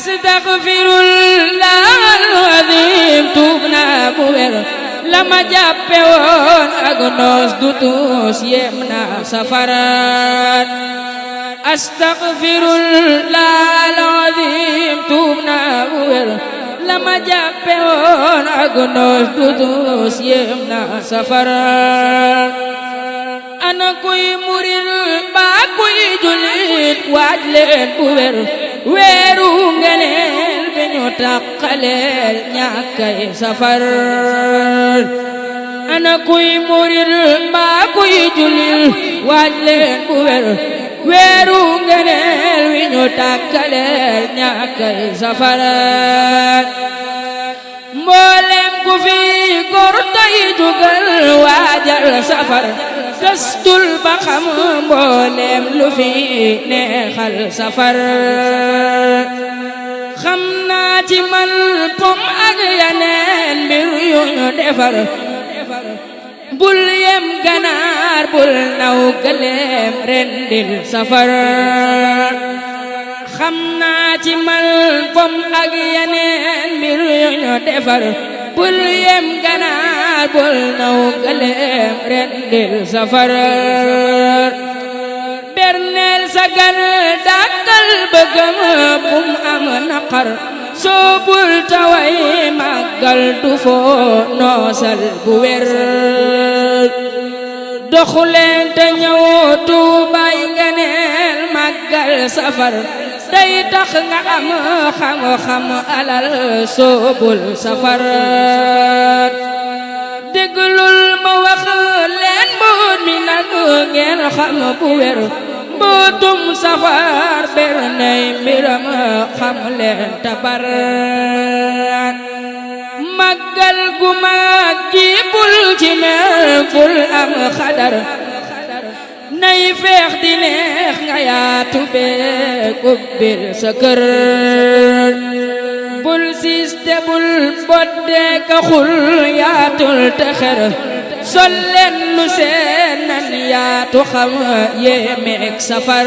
astaghfirullahal azim tuub naa bu wér la ma jàppe woon ak noos du tuus yem naa safaraat astaghfirullahal azim tuub naa bu wér la ma jàppe woon ak noos du tuus yem naa safaraat ana kuy murid ba kuy julit waaj leen bu wér weeru ngeneel bi ñu tàqaleel ñàkkay safar ana kuy murid ba kuy julit waaj leen bu wér weeru ngeneel wi ñu tàqaleel ñàkkay safar mboolem ku fi góor tay jugal waajal safar gëstul ba xam mboolem lu fi neexal safar xam naa ci man pom ak yeneen mbir yu ñu defar bul yem ganaar bul naw gëleem rendil safar xam naa ci man pom ak yeneen mbir yu ñu defar bul yem ganaar bul naw gëleem rendil safar berneel sagal dàkkal bëggam bum am naqar soobul taway màggal du foo noosal bu wér doxuleen te ñëw Tuubay ngeneel màggal safar day tax nga am xam-xam alal soobul safar déglul ma wax leen mboot mi nag ngeen xam bu wér mbootum safar berney mbiram xam leen tabar màggal gu mag gi bul ci mer bul am xadar nay feex di neex nga yaatu beek ubbil sa kër bul siste bul bodde ka xul yaatul te xer sol leen lu seen nan yaatu xam yéemeek safar